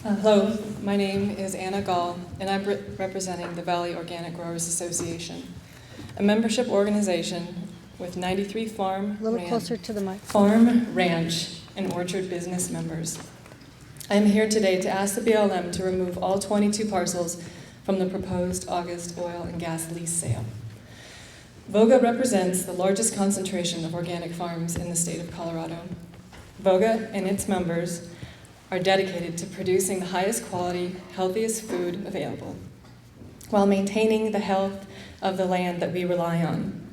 Hello, my name is Anna Gall, and I'm representing the Valley Organic Growers Association, a membership organization with 93 farm, closer to the mic. Farm, ranch, and orchard business members. I am here today to ask the BLM to remove all 22 parcels from the proposed August oil and gas lease sale. VOGA represents the largest concentration of organic farms in the state of Colorado. VOGA and its members are dedicated to producing the highest quality, healthiest food available, while maintaining the health of the land that we rely on.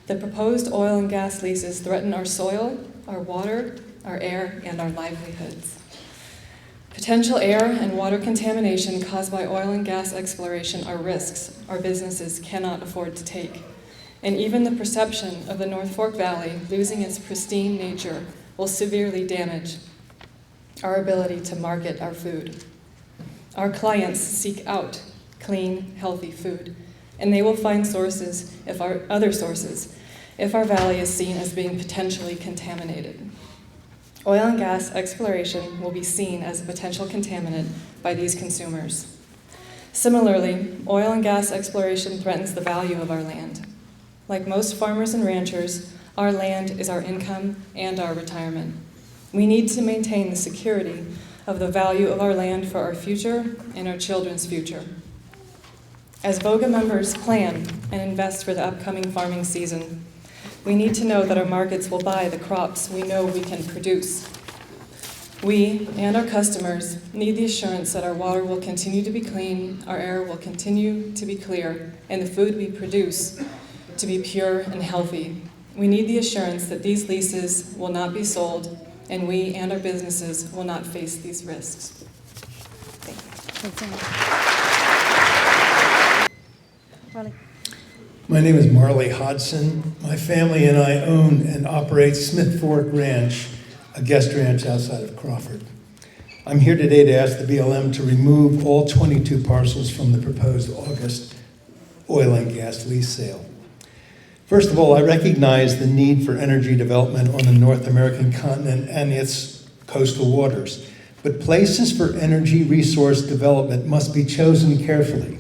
The proposed oil and gas leases threaten our soil, our water, our air, and our livelihoods. Potential air and water contamination caused by oil and gas exploration are risks our businesses cannot afford to take. And even the perception of the North Fork Valley losing its pristine nature will severely damage our ability to market our food. Our clients seek out clean, healthy food, and they will find other sources if our valley is seen as being potentially contaminated. Oil and gas exploration will be seen as a potential contaminant by these consumers. Similarly, oil and gas exploration threatens the value of our land. Like most farmers and ranchers, our land is our income and our retirement. We need to maintain the security of the value of our land for our future and our children's future. As VOGA members plan and invest for the upcoming farming season, we need to know that our markets will buy the crops we know we can produce. We and our customers need the assurance that our water will continue to be clean, our air will continue to be clear, and the food we produce to be pure and healthy. We need the assurance that these leases will not be sold, and we and our businesses will not face these risks. Thank you. Marley. My name is Marley Hodson. My family and I own and operate Smith Fork Ranch, a guest ranch outside of Crawford. I'm here today to ask the BLM to remove all 22 parcels from the proposed August oil and gas lease sale. First of all, I recognize the need for energy development on the North American continent and its coastal waters, but places for energy resource development must be chosen carefully.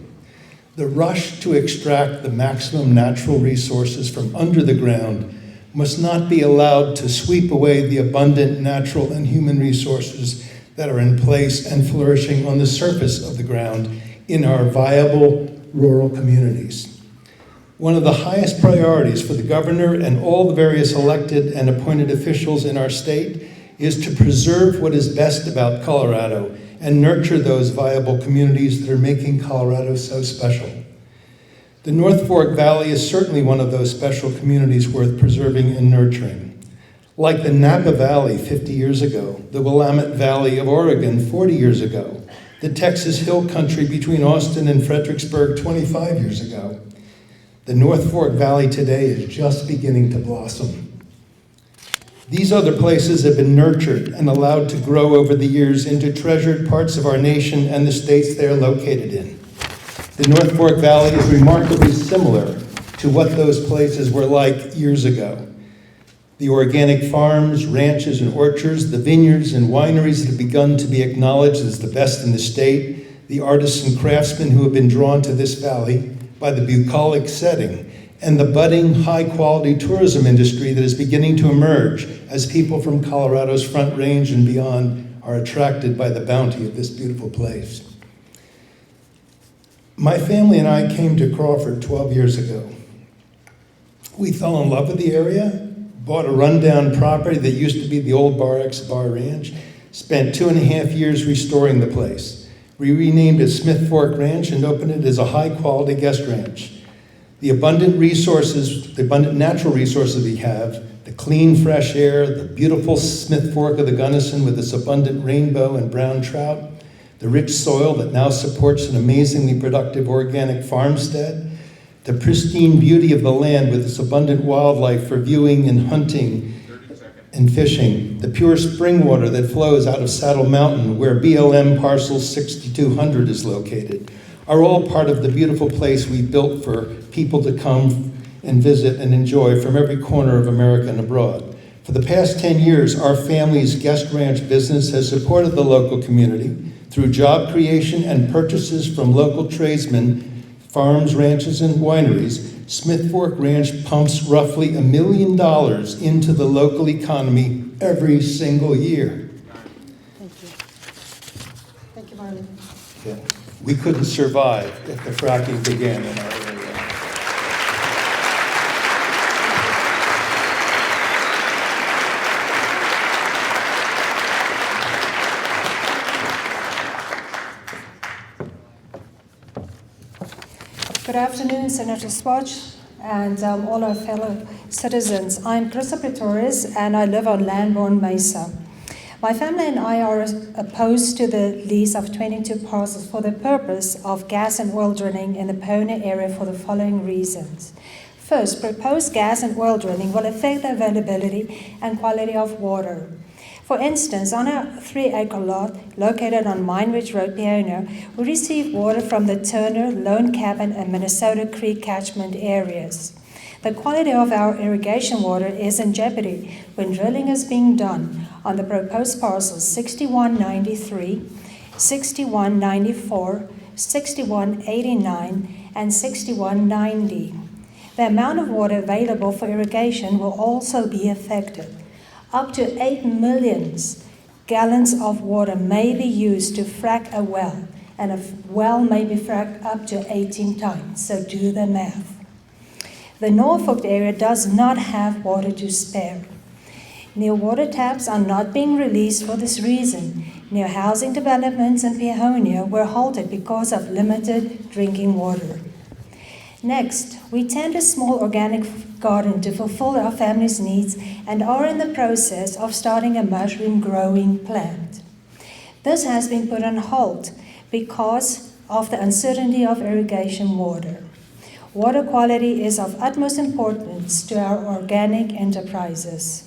The rush to extract the maximum natural resources from under the ground must not be allowed to sweep away the abundant natural and human resources that are in place and flourishing on the surface of the ground in our viable rural communities. One of the highest priorities for the governor and all the various elected and appointed officials in our state is to preserve what is best about Colorado and nurture those viable communities that are making Colorado so special. The North Fork Valley is certainly one of those special communities worth preserving and nurturing. Like the Napa Valley 50 years ago, the Willamette Valley of Oregon 40 years ago, the Texas Hill Country between Austin and Fredericksburg 25 years ago. The North Fork Valley today is just beginning to blossom. These other places have been nurtured and allowed to grow over the years into treasured parts of our nation and the states they are located in. The North Fork Valley is remarkably similar to what those places were like years ago. The organic farms, ranches, and orchards, the vineyards and wineries that have begun to be acknowledged as the best in the state, the artists and craftsmen who have been drawn to this valley by the bucolic setting, and the budding high-quality tourism industry that is beginning to emerge as people from Colorado's Front Range and beyond are attracted by the bounty of this beautiful place. My family and I came to Crawford 12 years ago. We fell in love with the area, bought a rundown property that used to be the old Bar X Bar Ranch, spent 2.5 years restoring the place. We renamed it Smith Fork Ranch and opened it as a high-quality guest ranch. The abundant natural resources we have, the clean, fresh air, the beautiful Smith Fork of the Gunnison with its abundant rainbow and brown trout, the rich soil that now supports an amazingly productive organic farmstead, the pristine beauty of the land with its abundant wildlife for viewing and hunting and fishing, the pure spring water that flows out of Saddle Mountain where BLM parcel 6200 is located, are all part of the beautiful place we built for people to come and visit and enjoy from every corner of America and abroad. For the past 10 years, our family's guest ranch business has supported the local community Through job creation and purchases from local tradesmen, farms, ranches, and wineries, Smith Fork Ranch pumps roughly $1 million into the local economy every single year. Thank you. Thank you, Marley. Yeah. We couldn't survive if the fracking began in our area. Good afternoon, Senator Schwartz and all our fellow citizens. I'm Krista Pretorius and I live on Lamborn Mesa. My family and I are opposed to the lease of 22 parcels for the purpose of gas and oil drilling in the Pony area for the following reasons. First, proposed gas and oil drilling will affect the availability and quality of water. For instance, on a 3-acre lot located on Mine Ridge Road, Peonia, we receive water from the Turner, Lone Cabin, and Minnesota Creek catchment areas. The quality of our irrigation water is in jeopardy when drilling is being done on the proposed parcels 6193, 6194, 6189, and 6190. The amount of water available for irrigation will also be affected. Up to 8 million gallons of water may be used to frack a well, and a well may be fracked up to 18 times, so do the math. The Norfolk area does not have water to spare. New water taps are not being released for this reason. New housing developments in Peonia were halted because of limited drinking water. Next, we tend a small organic garden to fulfill our family's needs and are in the process of starting a mushroom growing plant. This has been put on hold because of the uncertainty of irrigation water. Water quality is of utmost importance to our organic enterprises.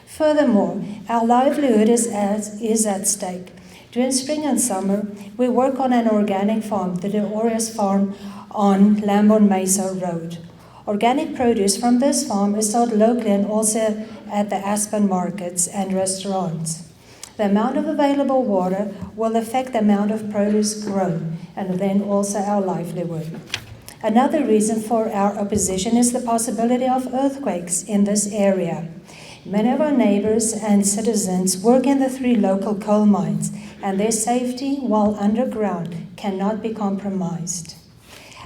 Furthermore, our livelihood is at stake. During spring and summer, we work on an organic farm, the De Orias Farm, on Lamborn Mesa Road. Organic produce from this farm is sold locally and also at the Aspen markets and restaurants. The amount of available water will affect the amount of produce grown and then also our livelihood. Another reason for our opposition is the possibility of earthquakes in this area. Many of our neighbors and citizens work in the 3 local coal mines, and their safety while underground cannot be compromised.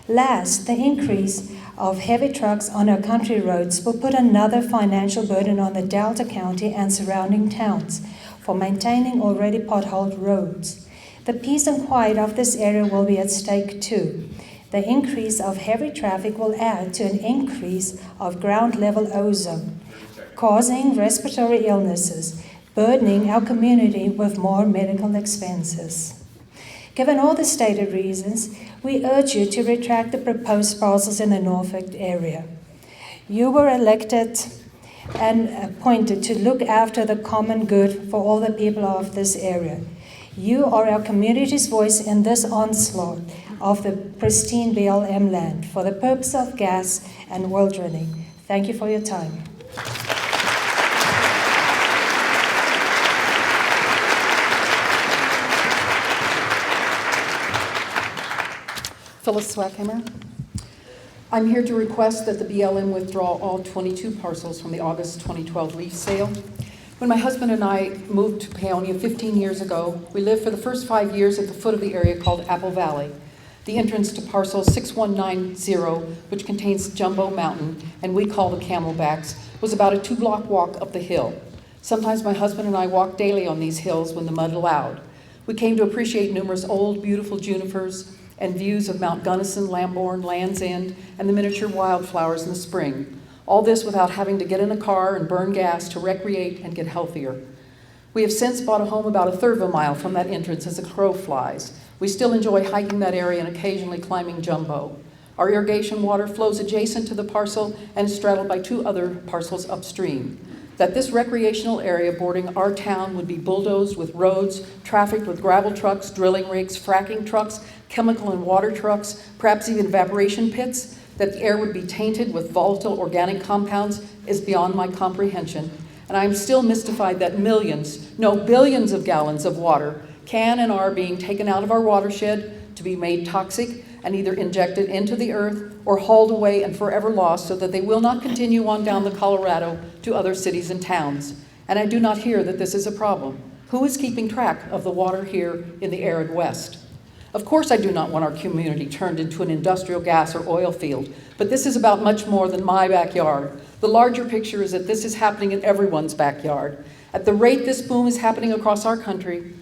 Last, the increase of heavy trucks on our country roads will put another financial burden on the Delta County and surrounding towns for maintaining already potholed roads. The peace and quiet of this area will be at stake too. The increase of heavy traffic will add to an increase of ground-level ozone, causing respiratory illnesses, burdening our community with more medical expenses. Given all the stated reasons, we urge you to retract the proposed parcels in the Norfolk area. You were elected and appointed to look after the common good for all the people of this area. You are our community's voice in this onslaught of the pristine BLM land for the purpose of gas and oil drilling. Thank you for your time. Phyllis Swackhammer. I'm here to request that the BLM withdraw all 22 parcels from the August 2012 lease sale. When my husband and I moved to Peonia 15 years ago, we lived for the first 5 years at the foot of the area called Apple Valley. The entrance to parcel 6190, which contains Jumbo Mountain, and we call the Camelbacks, was about a 2-block walk up the hill. Sometimes my husband and I walked daily on these hills when the mud allowed. We came to appreciate numerous old, beautiful junipers and views of Mount Gunnison, Lamborn, Land's End, and the miniature wildflowers in the spring. All this without having to get in a car and burn gas to recreate and get healthier. We have since bought a home about 1/3 of a mile from that entrance as a crow flies. We still enjoy hiking that area and occasionally climbing Jumbo. Our irrigation water flows adjacent to the parcel and is straddled by 2 other parcels upstream. That this recreational area bordering our town would be bulldozed with roads, trafficked with gravel trucks, drilling rigs, fracking trucks, chemical and water trucks, perhaps even evaporation pits, that the air would be tainted with volatile organic compounds is beyond my comprehension. And I am still mystified that millions, no, billions of gallons of water can and are being taken out of our watershed to be made toxic and either injected into the earth or hauled away and forever lost so that they will not continue on down the Colorado to other cities and towns. And I do not hear that this is a problem. Who is keeping track of the water here in the arid West? Of course, I do not want our community turned into an industrial gas or oil field, but this is about much more than my backyard. The larger picture is that this is happening in everyone's backyard. At the rate this boom is happening across our country,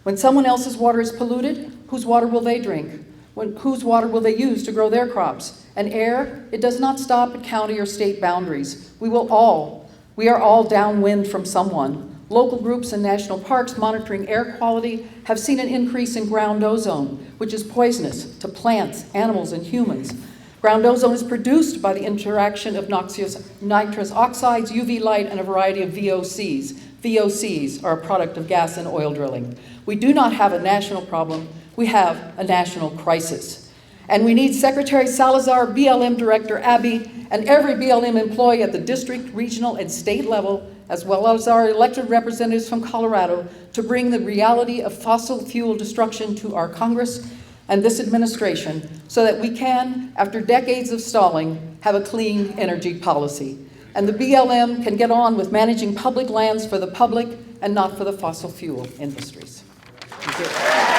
when someone else's water is polluted, whose water will they drink? Whose water will they use to grow their crops? And air, it does not stop at county or state boundaries. We are all downwind from someone. Local groups and national parks monitoring air quality have seen an increase in ground ozone, which is poisonous to plants, animals, and humans. Ground ozone is produced by the interaction of nitrous oxides, UV light, and a variety of VOCs. VOCs are a product of gas and oil drilling. We do not have a national problem, we have a national crisis. And we need Secretary Salazar, BLM Director Abby, and every BLM employee at the district, regional, and state level, as well as our elected representatives from Colorado, to bring the reality of fossil fuel destruction to our Congress and this administration so that we can, after decades of stalling, have a clean energy policy. And the BLM can get on with managing public lands for the public and not for the fossil fuel industries. Thank you.